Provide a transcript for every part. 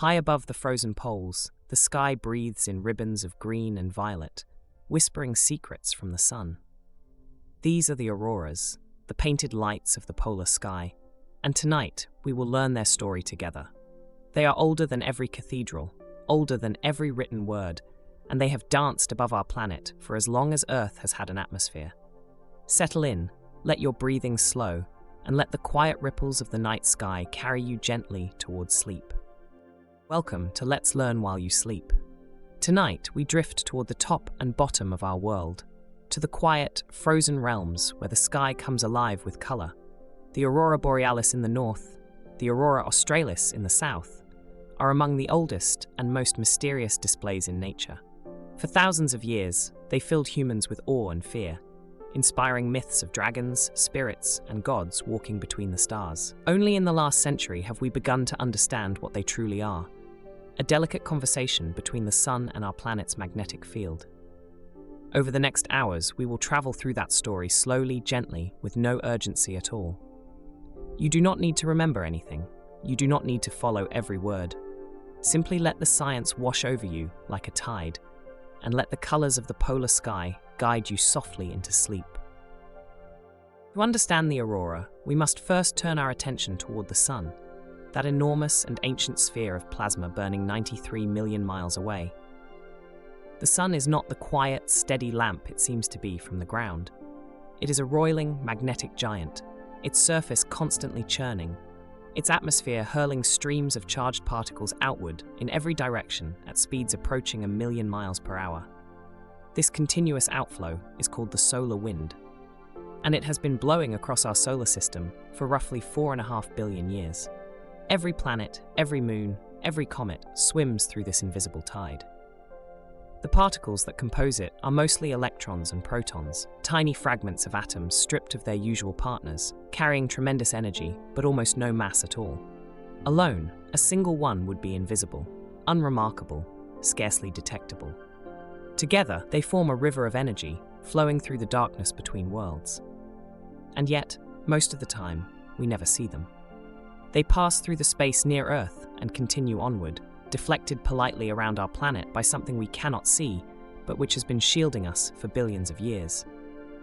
High above the frozen poles, the sky breathes in ribbons of green and violet, whispering secrets from the sun. These are the auroras, the painted lights of the polar sky, and tonight we will learn their story together. They are older than every cathedral, older than every written word, and they have danced above our planet for as long as Earth has had an atmosphere. Settle in, let your breathing slow, and let the quiet ripples of the night sky carry you gently towards sleep. Welcome to Let's Learn While You Sleep. Tonight, we drift toward the top and bottom of our world, to the quiet, frozen realms where the sky comes alive with color. The aurora borealis in the north, the aurora australis in the south, are among the oldest and most mysterious displays in nature. For thousands of years, they filled humans with awe and fear, inspiring myths of dragons, spirits, and gods walking between the stars. Only in the last century have we begun to understand what they truly are, a delicate conversation between the sun and our planet's magnetic field. Over the next hours, we will travel through that story slowly, gently, with no urgency at all. You do not need to remember anything. You do not need to follow every word. Simply let the science wash over you like a tide, and let the colors of the polar sky guide you softly into sleep. To understand the aurora, we must first turn our attention toward the sun, that enormous and ancient sphere of plasma burning 93 million miles away. The sun is not the quiet, steady lamp it seems to be from the ground. It is a roiling, magnetic giant, its surface constantly churning, its atmosphere hurling streams of charged particles outward in every direction at speeds approaching 1,000,000 miles per hour. This continuous outflow is called the solar wind, and it has been blowing across our solar system for roughly 4.5 billion years. Every planet, every moon, every comet swims through this invisible tide. The particles that compose it are mostly electrons and protons, tiny fragments of atoms stripped of their usual partners, carrying tremendous energy but almost no mass at all. Alone, a single one would be invisible, unremarkable, scarcely detectable. Together, they form a river of energy, flowing through the darkness between worlds. And yet, most of the time, we never see them. They pass through the space near Earth and continue onward, deflected politely around our planet by something we cannot see, but which has been shielding us for billions of years.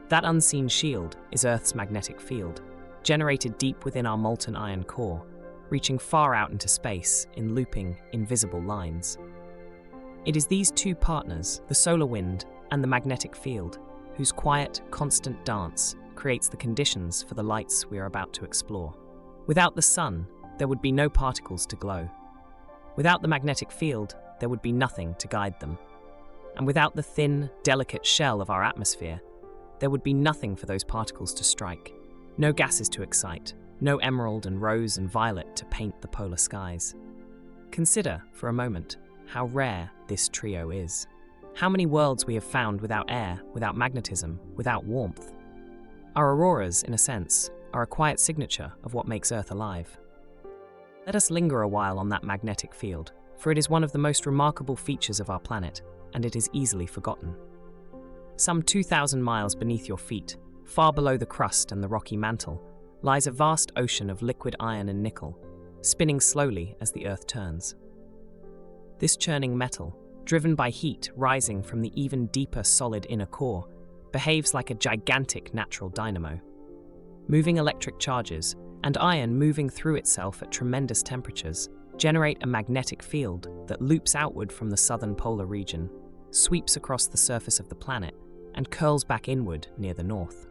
That unseen shield is Earth's magnetic field, generated deep within our molten iron core, reaching far out into space in looping, invisible lines. It is these two partners, the solar wind and the magnetic field, whose quiet, constant dance creates the conditions for the lights we are about to explore. Without the sun, there would be no particles to glow. Without the magnetic field, there would be nothing to guide them. And without the thin, delicate shell of our atmosphere, there would be nothing for those particles to strike. No gases to excite, no emerald and rose and violet to paint the polar skies. Consider, for a moment, how rare this trio is. How many worlds we have found without air, without magnetism, without warmth. Our auroras, in a sense, are a quiet signature of what makes Earth alive. Let us linger a while on that magnetic field, for it is one of the most remarkable features of our planet, and it is easily forgotten. Some 2,000 miles beneath your feet, far below the crust and the rocky mantle, lies a vast ocean of liquid iron and nickel, spinning slowly as the Earth turns. This churning metal, driven by heat rising from the even deeper solid inner core, behaves like a gigantic natural dynamo. Moving electric charges, and iron moving through itself at tremendous temperatures, generate a magnetic field that loops outward from the southern polar region, sweeps across the surface of the planet, and curls back inward near the north.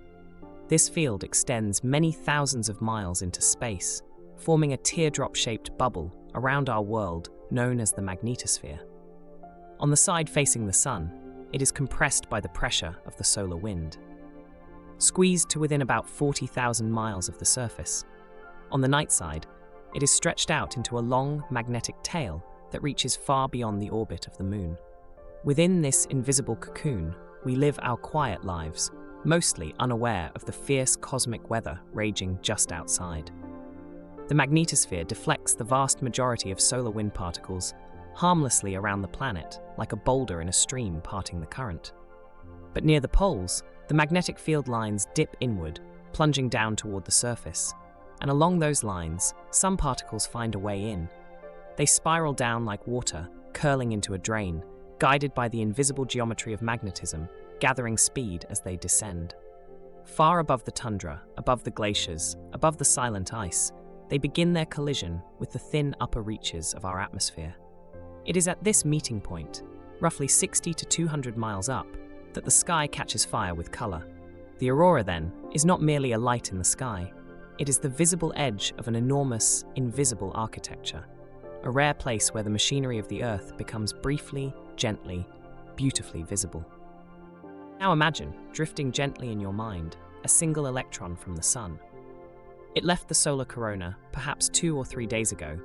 This field extends many thousands of miles into space, forming a teardrop-shaped bubble around our world known as the magnetosphere. On the side facing the sun, it is compressed by the pressure of the solar wind. Squeezed to within about 40,000 miles of the surface. On the night side, it is stretched out into a long magnetic tail that reaches far beyond the orbit of the moon. Within this invisible cocoon, we live our quiet lives, mostly unaware of the fierce cosmic weather raging just outside. The magnetosphere deflects the vast majority of solar wind particles harmlessly around the planet, like a boulder in a stream parting the current. But near the poles, the magnetic field lines dip inward, plunging down toward the surface, and along those lines, some particles find a way in. They spiral down like water, curling into a drain, guided by the invisible geometry of magnetism, gathering speed as they descend. Far above the tundra, above the glaciers, above the silent ice, they begin their collision with the thin upper reaches of our atmosphere. It is at this meeting point, roughly 60 to 200 miles up, that the sky catches fire with color. The aurora, then, is not merely a light in the sky. It is the visible edge of an enormous, invisible architecture, a rare place where the machinery of the Earth becomes briefly, gently, beautifully visible. Now imagine, drifting gently in your mind, a single electron from the Sun. It left the solar corona perhaps 2 or 3 days ago,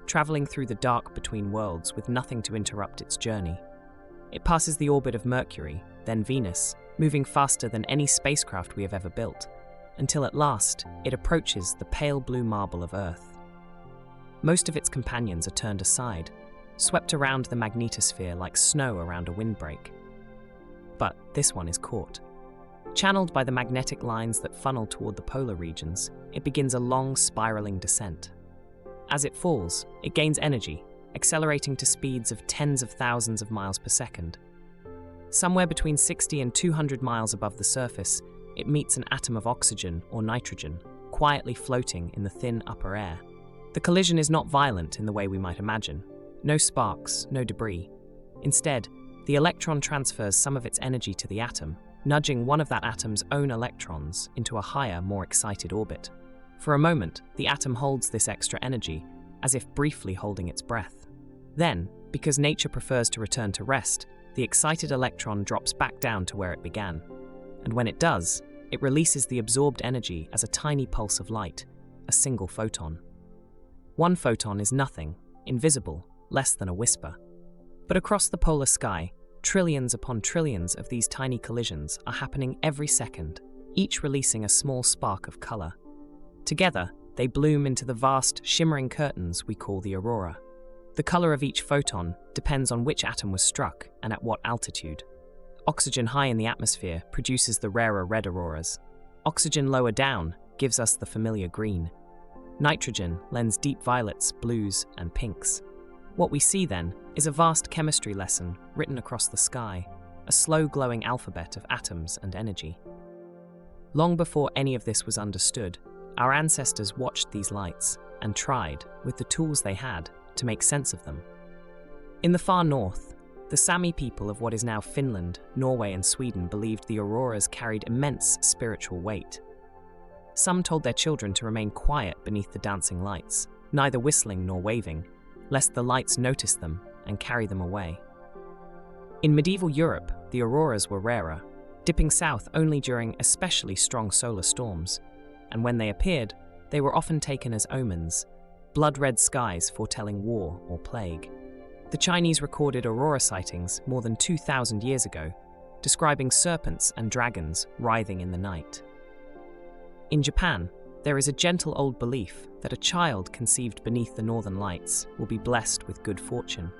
traveling through the dark between worlds with nothing to interrupt its journey. It passes the orbit of Mercury, then Venus, moving faster than any spacecraft we have ever built, until at last it approaches the pale blue marble of Earth. Most of its companions are turned aside, swept around the magnetosphere like snow around a windbreak. But this one is caught. Channeled by the magnetic lines that funnel toward the polar regions, it begins a long spiraling descent. As it falls, it gains energy, accelerating to speeds of tens of thousands of miles per second. Somewhere between 60 and 200 miles above the surface, it meets an atom of oxygen or nitrogen, quietly floating in the thin upper air. The collision is not violent in the way we might imagine. No sparks, no debris. Instead, the electron transfers some of its energy to the atom, nudging one of that atom's own electrons into a higher, more excited orbit. For a moment, the atom holds this extra energy, as if briefly holding its breath. Then, because nature prefers to return to rest, the excited electron drops back down to where it began. And when it does, it releases the absorbed energy as a tiny pulse of light, a single photon. One photon is nothing, invisible, less than a whisper. But across the polar sky, trillions upon trillions of these tiny collisions are happening every second, each releasing a small spark of color. Together, they bloom into the vast, shimmering curtains we call the aurora. The color of each photon depends on which atom was struck and at what altitude. Oxygen high in the atmosphere produces the rarer red auroras. Oxygen lower down gives us the familiar green. Nitrogen lends deep violets, blues, and pinks. What we see then is a vast chemistry lesson written across the sky, a slow glowing alphabet of atoms and energy. Long before any of this was understood, our ancestors watched these lights and tried, with the tools they had, to make sense of them. In the far north, the Sami people of what is now Finland, Norway, and Sweden believed the auroras carried immense spiritual weight. Some told their children to remain quiet beneath the dancing lights, neither whistling nor waving, lest the lights notice them and carry them away. In medieval Europe, the auroras were rarer, dipping south only during especially strong solar storms, and when they appeared, they were often taken as omens, blood-red skies foretelling war or plague. The Chinese recorded aurora sightings more than 2,000 years ago, describing serpents and dragons writhing in the night. In Japan, there is a gentle old belief that a child conceived beneath the northern lights will be blessed with good fortune.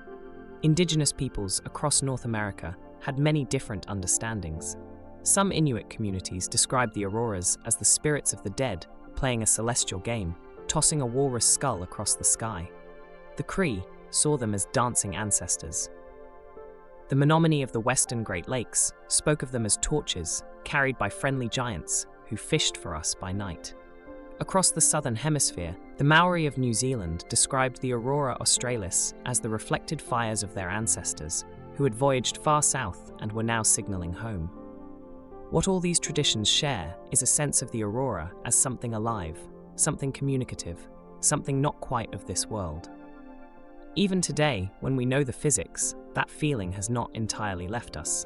Indigenous peoples across North America had many different understandings. Some Inuit communities described the auroras as the spirits of the dead playing a celestial game, tossing a walrus skull across the sky. The Cree saw them as dancing ancestors. The Menominee of the Western Great Lakes spoke of them as torches carried by friendly giants who fished for us by night. Across the southern hemisphere, the Maori of New Zealand described the aurora australis as the reflected fires of their ancestors, who had voyaged far south and were now signaling home. What all these traditions share is a sense of the aurora as something alive, something communicative, something not quite of this world. Even today, when we know the physics, that feeling has not entirely left us.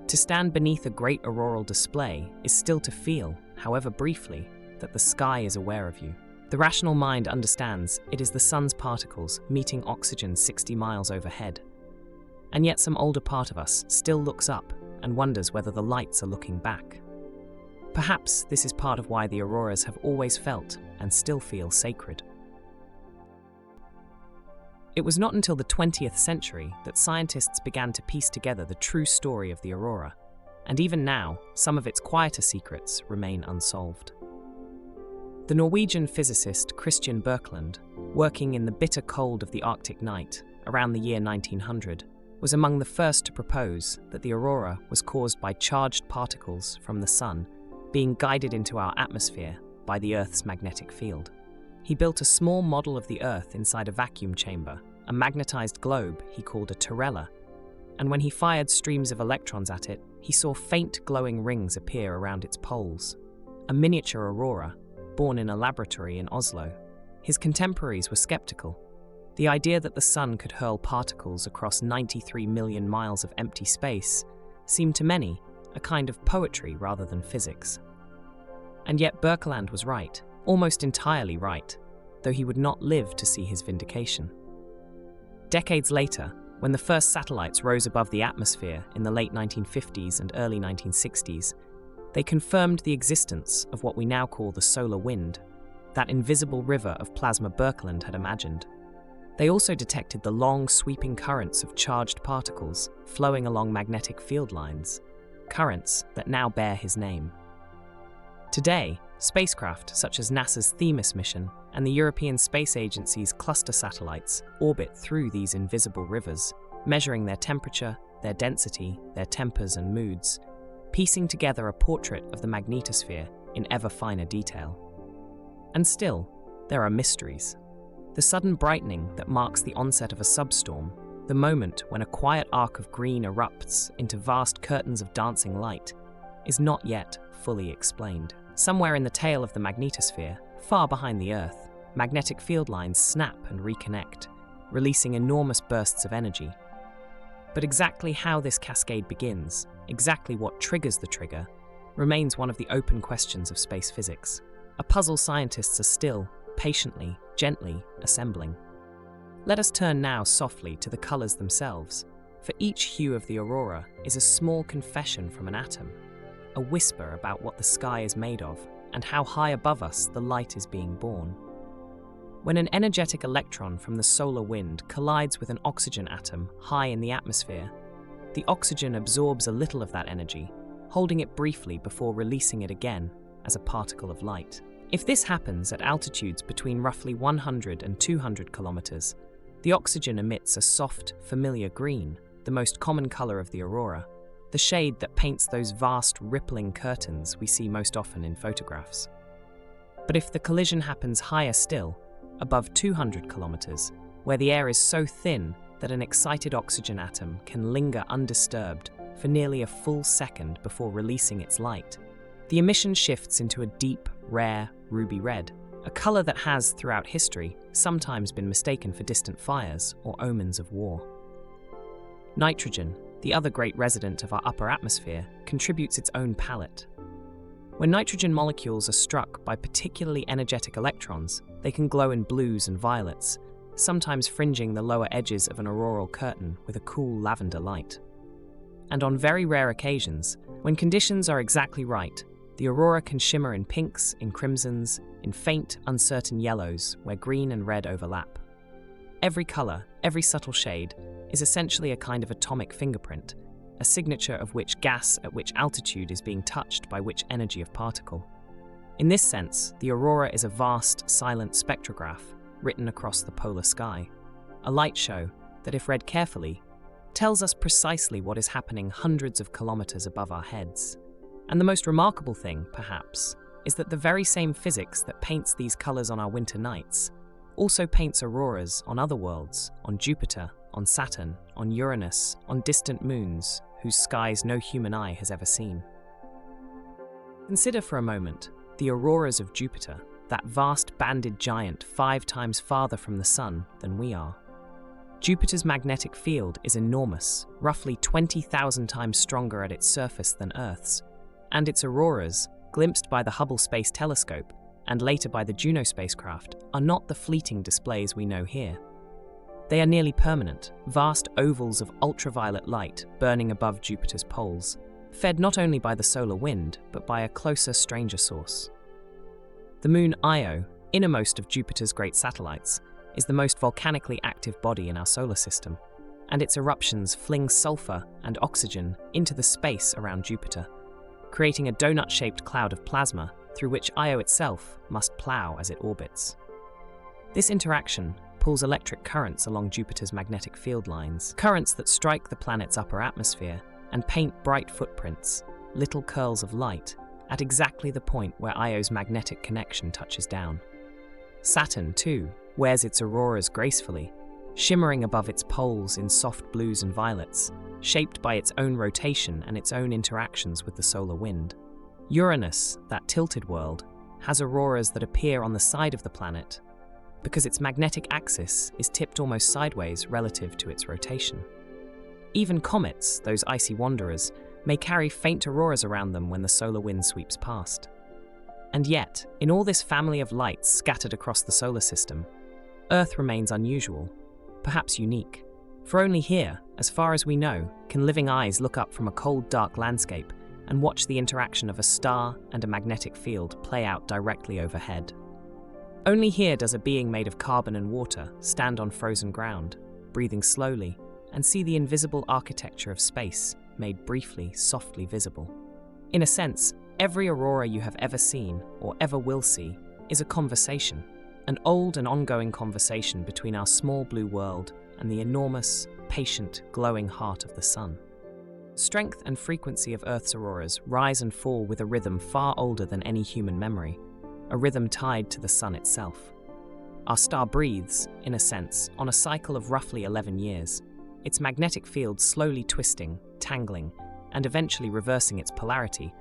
To stand beneath a great auroral display is still to feel, however briefly, that the sky is aware of you. The rational mind understands it is the sun's particles meeting oxygen 60 miles overhead. And yet some older part of us still looks up and wonders whether the lights are looking back. Perhaps this is part of why the auroras have always felt and still feel sacred. It was not until the 20th century that scientists began to piece together the true story of the aurora, and even now, some of its quieter secrets remain unsolved. The Norwegian physicist Christian Birkeland, working in the bitter cold of the Arctic night around the year 1900, was among the first to propose that the aurora was caused by charged particles from the sun being guided into our atmosphere by the Earth's magnetic field. He built a small model of the Earth inside a vacuum chamber, a magnetized globe he called a terrella, and when he fired streams of electrons at it, he saw faint glowing rings appear around its poles. A miniature aurora, born in a laboratory in Oslo. His contemporaries were skeptical. The idea that the sun could hurl particles across 93 million miles of empty space seemed to many a kind of poetry rather than physics. And yet Birkeland was right, almost entirely right, though he would not live to see his vindication. Decades later, when the first satellites rose above the atmosphere in the late 1950s and early 1960s, they confirmed the existence of what we now call the solar wind, that invisible river of plasma Birkeland had imagined. They also detected the long, sweeping currents of charged particles flowing along magnetic field lines, currents that now bear his name. Today, spacecraft such as NASA's Themis mission and the European Space Agency's cluster satellites orbit through these invisible rivers, measuring their temperature, their density, their tempers and moods, piecing together a portrait of the magnetosphere in ever finer detail. And still, there are mysteries. The sudden brightening that marks the onset of a substorm, the moment when a quiet arc of green erupts into vast curtains of dancing light, is not yet fully explained. Somewhere in the tail of the magnetosphere, far behind the Earth, magnetic field lines snap and reconnect, releasing enormous bursts of energy. But exactly how this cascade begins, exactly what triggers the trigger, remains one of the open questions of space physics. A puzzle scientists are still, patiently, gently assembling. Let us turn now softly to the colors themselves, for each hue of the aurora is a small confession from an atom, a whisper about what the sky is made of and how high above us the light is being born. When an energetic electron from the solar wind collides with an oxygen atom high in the atmosphere, the oxygen absorbs a little of that energy, holding it briefly before releasing it again as a particle of light. If this happens at altitudes between roughly 100 and 200 kilometers, the oxygen emits a soft, familiar green, the most common color of the aurora, the shade that paints those vast, rippling curtains we see most often in photographs. But if the collision happens higher still, above 200 kilometers, where the air is so thin that an excited oxygen atom can linger undisturbed for nearly a full second before releasing its light, the emission shifts into a deep, rare, ruby red, a color that has, throughout history, sometimes been mistaken for distant fires or omens of war. Nitrogen, the other great resident of our upper atmosphere, contributes its own palette. When nitrogen molecules are struck by particularly energetic electrons, they can glow in blues and violets, sometimes fringing the lower edges of an auroral curtain with a cool lavender light. And on very rare occasions, when conditions are exactly right, the aurora can shimmer in pinks, in crimsons, in faint, uncertain yellows where green and red overlap. Every color, every subtle shade, is essentially a kind of atomic fingerprint, a signature of which gas at which altitude is being touched by which energy of particle. In this sense, the aurora is a vast, silent spectrograph written across the polar sky, a light show that, if read carefully, tells us precisely what is happening hundreds of kilometers above our heads. And the most remarkable thing, perhaps, is that the very same physics that paints these colors on our winter nights also paints auroras on other worlds, on Jupiter, on Saturn, on Uranus, on distant moons, whose skies no human eye has ever seen. Consider for a moment the auroras of Jupiter, that vast banded giant 5 times farther from the Sun than we are. Jupiter's magnetic field is enormous, roughly 20,000 times stronger at its surface than Earth's, and its auroras, glimpsed by the Hubble Space Telescope and later by the Juno spacecraft, are not the fleeting displays we know here. They are nearly permanent, vast ovals of ultraviolet light burning above Jupiter's poles, fed not only by the solar wind, but by a closer, stranger source. The moon Io, innermost of Jupiter's great satellites, is the most volcanically active body in our solar system, and its eruptions fling sulfur and oxygen into the space around Jupiter, creating a donut-shaped cloud of plasma through which Io itself must plow as it orbits. This interaction pulls electric currents along Jupiter's magnetic field lines, currents that strike the planet's upper atmosphere and paint bright footprints, little curls of light, at exactly the point where Io's magnetic connection touches down. Saturn, too, wears its auroras gracefully, shimmering above its poles in soft blues and violets, shaped by its own rotation and its own interactions with the solar wind. Uranus, that tilted world, has auroras that appear on the side of the planet because its magnetic axis is tipped almost sideways relative to its rotation. Even comets, those icy wanderers, may carry faint auroras around them when the solar wind sweeps past. And yet, in all this family of lights scattered across the solar system, Earth remains unusual, perhaps unique. For only here, as far as we know, can living eyes look up from a cold, dark landscape and watch the interaction of a star and a magnetic field play out directly overhead. Only here does a being made of carbon and water stand on frozen ground, breathing slowly, and see the invisible architecture of space made briefly, softly visible. In a sense, every aurora you have ever seen, or ever will see, is a conversation, an old and ongoing conversation between our small blue world and the enormous, patient, glowing heart of the sun. Strength and frequency of Earth's auroras rise and fall with a rhythm far older than any human memory, a rhythm tied to the sun itself. Our star breathes, in a sense, on a cycle of roughly 11 years, its magnetic field slowly twisting, tangling, and eventually reversing its polarity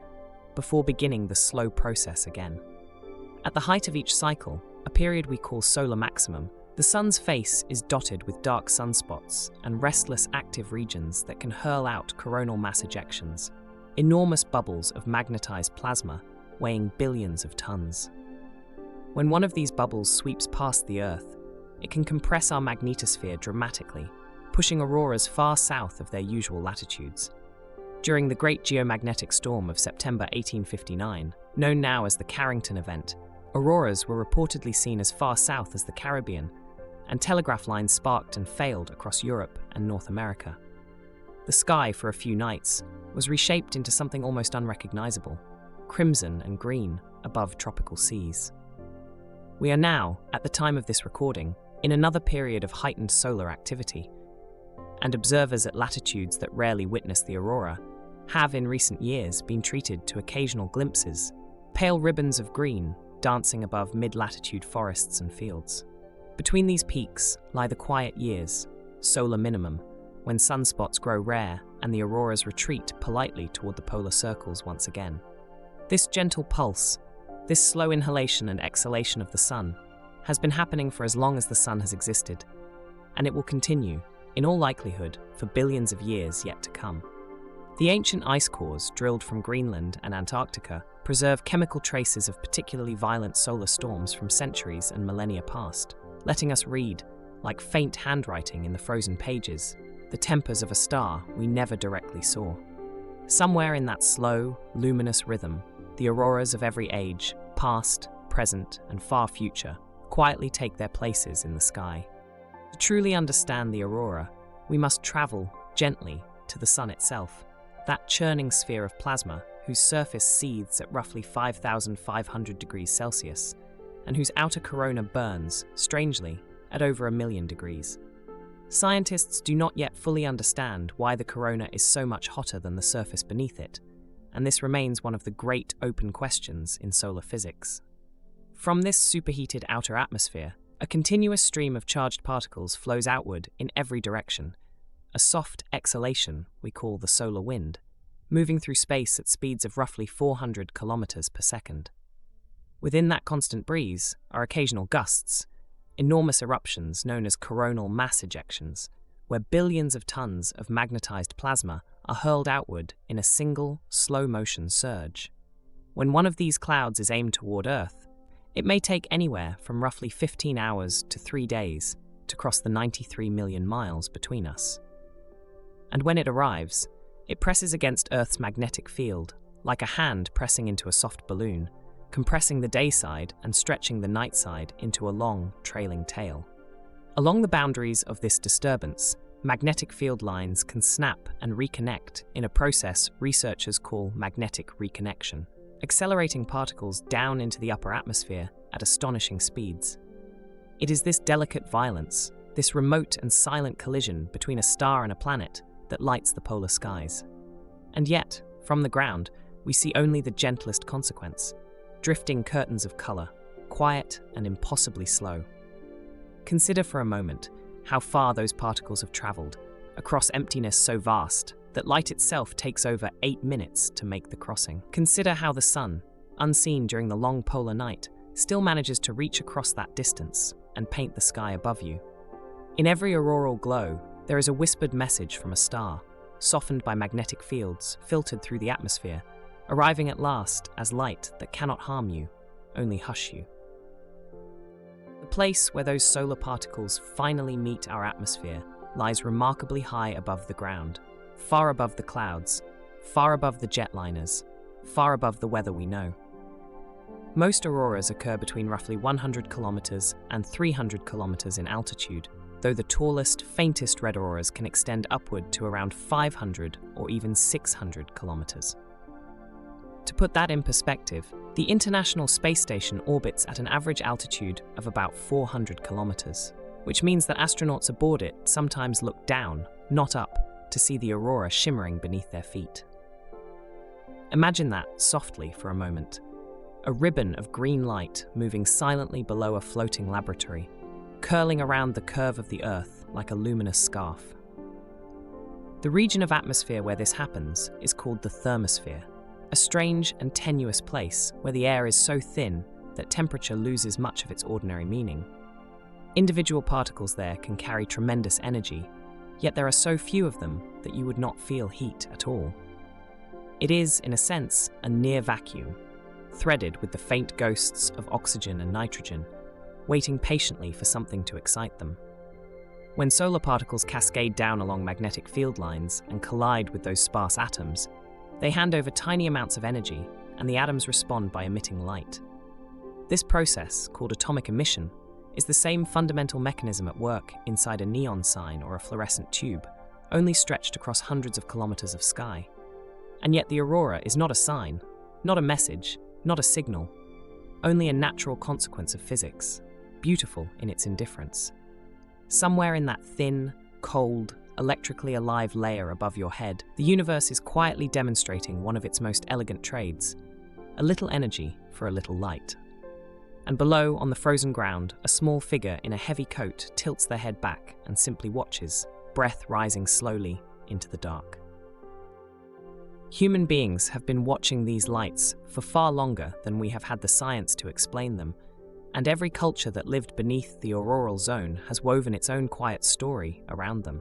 before beginning the slow process again. At the height of each cycle, a period we call solar maximum, the sun's face is dotted with dark sunspots and restless active regions that can hurl out coronal mass ejections, enormous bubbles of magnetized plasma weighing billions of tons. When one of these bubbles sweeps past the Earth, it can compress our magnetosphere dramatically, pushing auroras far south of their usual latitudes. During the Great Geomagnetic Storm of September 1859, known now as the Carrington event, auroras were reportedly seen as far south as the Caribbean, and telegraph lines sparked and failed across Europe and North America. The sky, for a few nights, was reshaped into something almost unrecognizable, crimson and green above tropical seas. We are now, at the time of this recording, in another period of heightened solar activity, and observers at latitudes that rarely witness the aurora have in recent years been treated to occasional glimpses, pale ribbons of green dancing above mid-latitude forests and fields. Between these peaks lie the quiet years, solar minimum, when sunspots grow rare and the auroras retreat politely toward the polar circles once again. This gentle pulse, this slow inhalation and exhalation of the sun, has been happening for as long as the sun has existed, and it will continue, in all likelihood, for billions of years yet to come. The ancient ice cores drilled from Greenland and Antarctica preserve chemical traces of particularly violent solar storms from centuries and millennia past, letting us read, like faint handwriting in the frozen pages, the tempers of a star we never directly saw. Somewhere in that slow, luminous rhythm, the auroras of every age, past, present, and far future, quietly take their places in the sky. To truly understand the aurora, we must travel, gently, to the sun itself, that churning sphere of plasma whose surface seethes at roughly 5,500 degrees Celsius, and whose outer corona burns, strangely, at over 1,000,000 degrees. Scientists do not yet fully understand why the corona is so much hotter than the surface beneath it, and this remains one of the great open questions in solar physics. From this superheated outer atmosphere, a continuous stream of charged particles flows outward in every direction, a soft exhalation we call the solar wind, moving through space at speeds of roughly 400 kilometers per second. Within that constant breeze are occasional gusts, enormous eruptions known as coronal mass ejections, where billions of tons of magnetized plasma are hurled outward in a single, slow-motion surge. When one of these clouds is aimed toward Earth, it may take anywhere from roughly 15 hours to 3 days to cross the 93 million miles between us. And when it arrives, it presses against Earth's magnetic field, like a hand pressing into a soft balloon, compressing the day side and stretching the night side into a long, trailing tail. Along the boundaries of this disturbance, magnetic field lines can snap and reconnect in a process researchers call magnetic reconnection. accelerating particles down into the upper atmosphere at astonishing speeds. It is this delicate violence, this remote and silent collision between a star and a planet, that lights the polar skies. And yet, from the ground, we see only the gentlest consequence: drifting curtains of color, quiet and impossibly slow. Consider for a moment how far those particles have traveled, across emptiness so vast that light itself takes over 8 minutes to make the crossing. Consider how the sun, unseen during the long polar night, still manages to reach across that distance and paint the sky above you. In every auroral glow, there is a whispered message from a star, softened by magnetic fields filtered through the atmosphere, arriving at last as light that cannot harm you, only hush you. The place where those solar particles finally meet our atmosphere lies remarkably high above the ground, far above the clouds, far above the jetliners, far above the weather we know. Most auroras occur between roughly 100 kilometers and 300 kilometers in altitude, though the tallest, faintest red auroras can extend upward to around 500 or even 600 kilometers. To put that in perspective, the International Space Station orbits at an average altitude of about 400 kilometers, which means that astronauts aboard it sometimes look down, not up, to see the aurora shimmering beneath their feet. Imagine that softly for a moment. A ribbon of green light moving silently below a floating laboratory, curling around the curve of the Earth like a luminous scarf. The region of atmosphere where this happens is called the thermosphere, a strange and tenuous place where the air is so thin that temperature loses much of its ordinary meaning. Individual particles there can carry tremendous energy, yet there are so few of them that you would not feel heat at all. It is, in a sense, a near vacuum, threaded with the faint ghosts of oxygen and nitrogen, waiting patiently for something to excite them. When solar particles cascade down along magnetic field lines and collide with those sparse atoms, they hand over tiny amounts of energy, and the atoms respond by emitting light. This process, called atomic emission, is the same fundamental mechanism at work inside a neon sign or a fluorescent tube, only stretched across hundreds of kilometers of sky. And yet the aurora is not a sign, not a message, not a signal, only a natural consequence of physics, beautiful in its indifference. Somewhere in that thin, cold, electrically alive layer above your head, the universe is quietly demonstrating one of its most elegant trades: a little energy for a little light. And below, on the frozen ground, a small figure in a heavy coat tilts their head back and simply watches, breath rising slowly into the dark. Human beings have been watching these lights for far longer than we have had the science to explain them, and every culture that lived beneath the auroral zone has woven its own quiet story around them.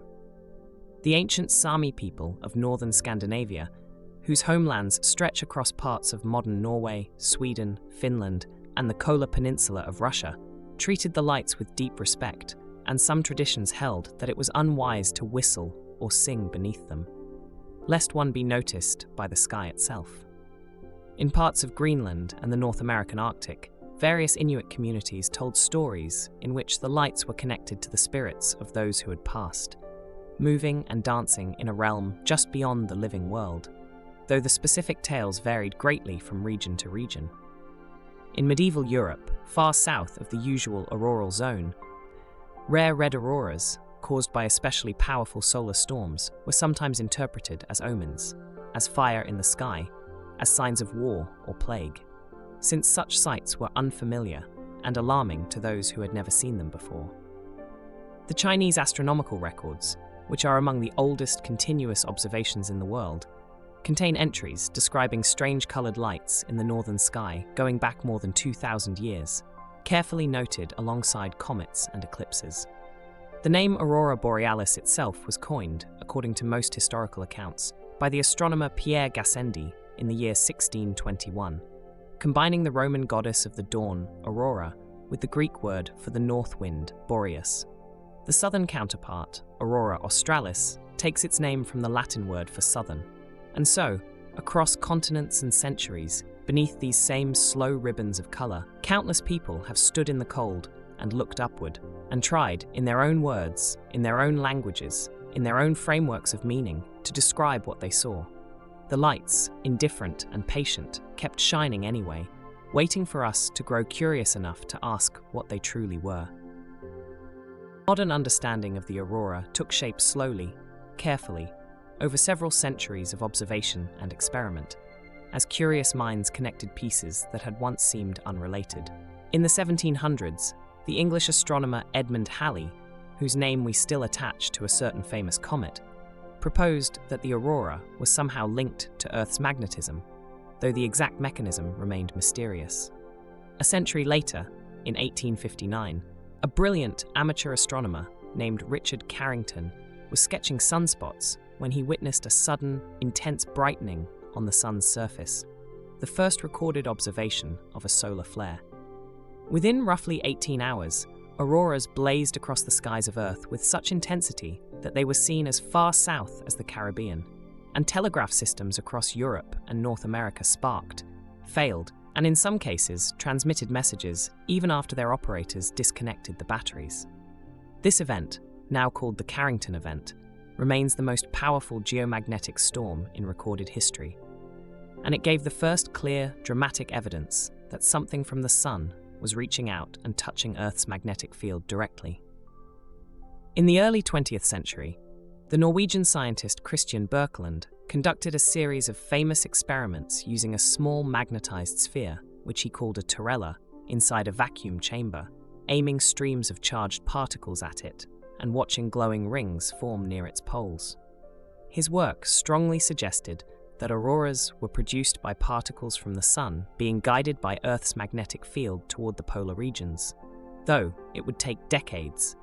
The ancient Sami people of northern Scandinavia, whose homelands stretch across parts of modern Norway, Sweden, Finland, and the Kola Peninsula of Russia, treated the lights with deep respect, and some traditions held that it was unwise to whistle or sing beneath them, lest one be noticed by the sky itself. In parts of Greenland and the North American Arctic, various Inuit communities told stories in which the lights were connected to the spirits of those who had passed, moving and dancing in a realm just beyond the living world, though the specific tales varied greatly from region to region. In medieval Europe, far south of the usual auroral zone, rare red auroras, caused by especially powerful solar storms, were sometimes interpreted as omens, as fire in the sky, as signs of war or plague, since such sights were unfamiliar and alarming to those who had never seen them before. The Chinese astronomical records, which are among the oldest continuous observations in the world, contain entries describing strange coloured lights in the northern sky going back more than 2,000 years, carefully noted alongside comets and eclipses. The name aurora borealis itself was coined, according to most historical accounts, by the astronomer Pierre Gassendi in the year 1621, combining the Roman goddess of the dawn, Aurora, with the Greek word for the north wind, Boreas. The southern counterpart, aurora australis, takes its name from the Latin word for southern. And so, across continents and centuries, beneath these same slow ribbons of colour, countless people have stood in the cold and looked upward, and tried, in their own words, in their own languages, in their own frameworks of meaning, to describe what they saw. The lights, indifferent and patient, kept shining anyway, waiting for us to grow curious enough to ask what they truly were. Modern understanding of the aurora took shape slowly, carefully, over several centuries of observation and experiment, as curious minds connected pieces that had once seemed unrelated. In the 1700s, the English astronomer Edmund Halley, whose name we still attach to a certain famous comet, proposed that the aurora was somehow linked to Earth's magnetism, though the exact mechanism remained mysterious. A century later, in 1859, a brilliant amateur astronomer named Richard Carrington was sketching sunspots when he witnessed a sudden, intense brightening on the sun's surface, the first recorded observation of a solar flare. Within roughly 18 hours, auroras blazed across the skies of Earth with such intensity that they were seen as far south as the Caribbean, and telegraph systems across Europe and North America sparked, failed, and in some cases transmitted messages even after their operators disconnected the batteries. This event, now called the Carrington event, remains the most powerful geomagnetic storm in recorded history, and it gave the first clear, dramatic evidence that something from the sun was reaching out and touching Earth's magnetic field directly. In the early 20th century, the Norwegian scientist Christian Birkeland conducted a series of famous experiments using a small magnetized sphere, which he called a terrella, inside a vacuum chamber, aiming streams of charged particles at it and watching glowing rings form near its poles. His work strongly suggested that auroras were produced by particles from the sun being guided by Earth's magnetic field toward the polar regions, though it would take decades,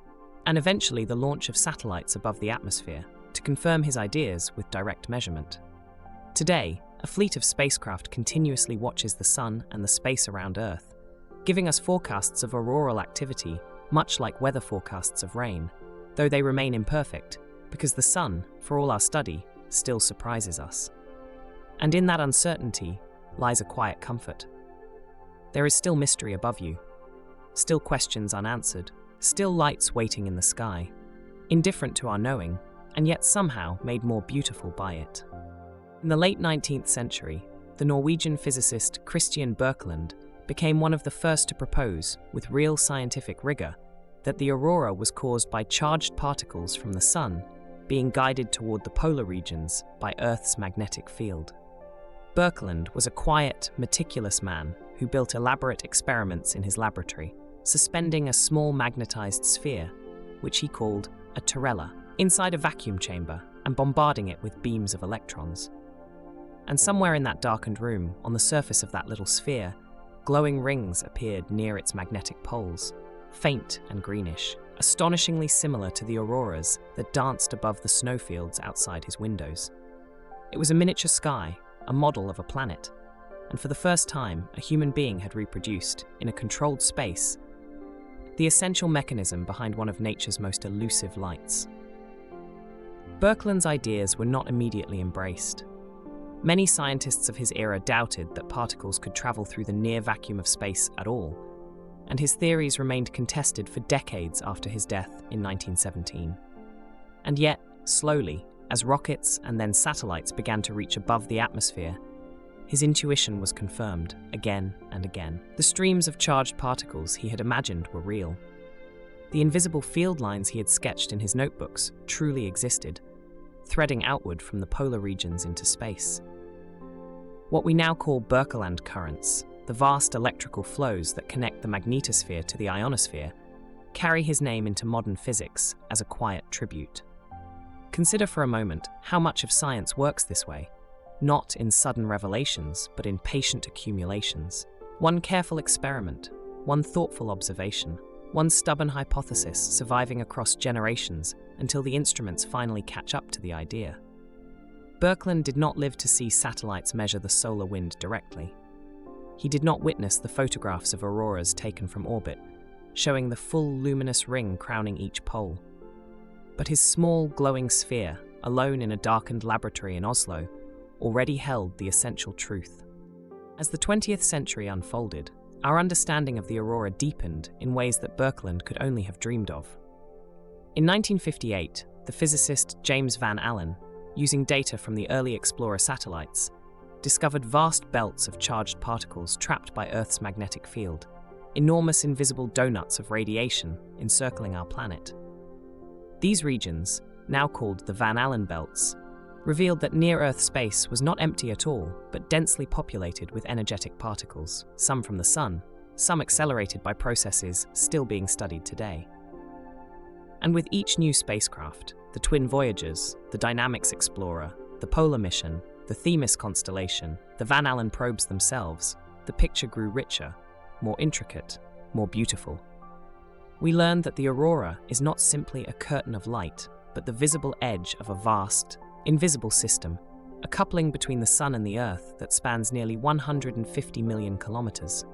and eventually the launch of satellites above the atmosphere, to confirm his ideas with direct measurement. Today, a fleet of spacecraft continuously watches the sun and the space around Earth, giving us forecasts of auroral activity much like weather forecasts of rain, though they remain imperfect, because the sun, for all our study, still surprises us. And in that uncertainty lies a quiet comfort. There is still mystery above you, still questions unanswered, still lights waiting in the sky, indifferent to our knowing, and yet somehow made more beautiful by it. In the late 19th century, the Norwegian physicist Christian Birkeland became one of the first to propose, with real scientific rigor, that the aurora was caused by charged particles from the sun being guided toward the polar regions by Earth's magnetic field. Birkeland was a quiet, meticulous man who built elaborate experiments in his laboratory, suspending a small magnetized sphere, which he called a terrella, inside a vacuum chamber and bombarding it with beams of electrons. And somewhere in that darkened room, on the surface of that little sphere, glowing rings appeared near its magnetic poles, faint and greenish, astonishingly similar to the auroras that danced above the snowfields outside his windows. It was a miniature sky, a model of a planet, and for the first time, a human being had reproduced, in a controlled space, the essential mechanism behind one of nature's most elusive lights. Birkeland's ideas were not immediately embraced. Many scientists of his era doubted that particles could travel through the near vacuum of space at all, and his theories remained contested for decades after his death in 1917. And yet, slowly, as rockets and then satellites began to reach above the atmosphere, his intuition was confirmed again and again. The streams of charged particles he had imagined were real. The invisible field lines he had sketched in his notebooks truly existed, threading outward from the polar regions into space. What we now call Birkeland currents, the vast electrical flows that connect the magnetosphere to the ionosphere, carry his name into modern physics as a quiet tribute. Consider for a moment how much of science works this way, not in sudden revelations, but in patient accumulations. One careful experiment, one thoughtful observation, one stubborn hypothesis surviving across generations until the instruments finally catch up to the idea. Birkeland did not live to see satellites measure the solar wind directly. He did not witness the photographs of auroras taken from orbit, showing the full luminous ring crowning each pole. But his small, glowing sphere, alone in a darkened laboratory in Oslo, already held the essential truth. As the 20th century unfolded, our understanding of the aurora deepened in ways that Birkeland could only have dreamed of. In 1958, the physicist James Van Allen using data from the early Explorer satellites, discovered vast belts of charged particles trapped by Earth's magnetic field, enormous invisible donuts of radiation encircling our planet. These regions, now called the Van Allen belts, revealed that near-Earth space was not empty at all, but densely populated with energetic particles, some from the Sun, some accelerated by processes still being studied today. And with each new spacecraft, the twin Voyagers, the Dynamics Explorer, the Polar Mission, the Themis constellation, the Van Allen probes themselves, the picture grew richer, more intricate, more beautiful. We learned that the aurora is not simply a curtain of light, but the visible edge of a vast, invisible system, a coupling between the Sun and the Earth that spans nearly 150 million kilometers.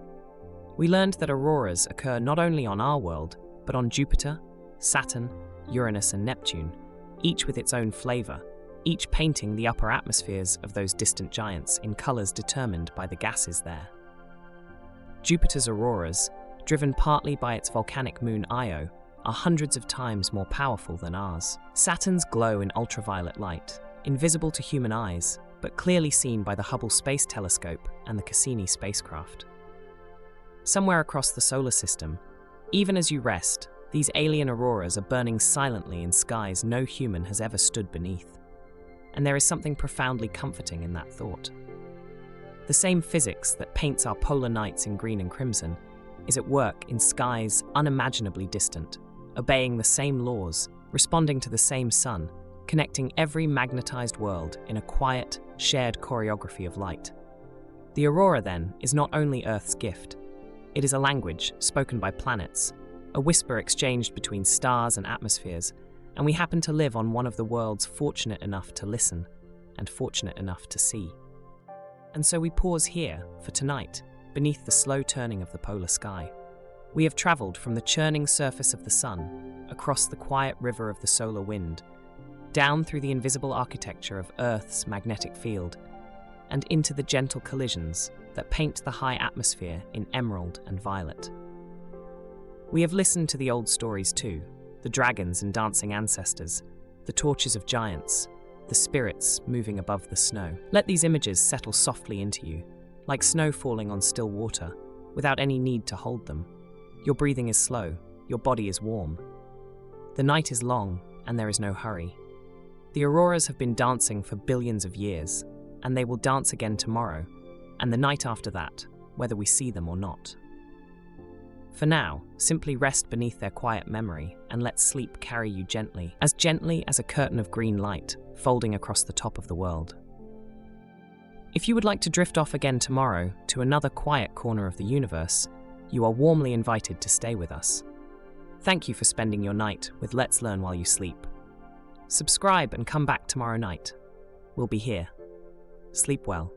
We learned that auroras occur not only on our world, but on Jupiter, Saturn, Uranus and Neptune, each with its own flavor, each painting the upper atmospheres of those distant giants in colors determined by the gases there. Jupiter's auroras, driven partly by its volcanic moon Io, are hundreds of times more powerful than ours. Saturn's glow in ultraviolet light, invisible to human eyes, but clearly seen by the Hubble Space Telescope and the Cassini spacecraft. Somewhere across the solar system, even as you rest, these alien auroras are burning silently in skies no human has ever stood beneath. And there is something profoundly comforting in that thought. The same physics that paints our polar nights in green and crimson is at work in skies unimaginably distant, obeying the same laws, responding to the same sun, connecting every magnetized world in a quiet, shared choreography of light. The aurora, then, is not only Earth's gift. It is a language spoken by planets, a whisper exchanged between stars and atmospheres, and we happen to live on one of the worlds fortunate enough to listen and fortunate enough to see. And so we pause here for tonight, beneath the slow turning of the polar sky. We have traveled from the churning surface of the sun, across the quiet river of the solar wind, down through the invisible architecture of Earth's magnetic field, and into the gentle collisions that paint the high atmosphere in emerald and violet. We have listened to the old stories too, the dragons and dancing ancestors, the torches of giants, the spirits moving above the snow. Let these images settle softly into you, like snow falling on still water, without any need to hold them. Your breathing is slow, your body is warm. The night is long, and there is no hurry. The auroras have been dancing for billions of years, and they will dance again tomorrow, and the night after that, whether we see them or not. For now, simply rest beneath their quiet memory and let sleep carry you gently as a curtain of green light folding across the top of the world. If you would like to drift off again tomorrow to another quiet corner of the universe, you are warmly invited to stay with us. Thank you for spending your night with Let's Learn While You Sleep. Subscribe and come back tomorrow night. We'll be here. Sleep well.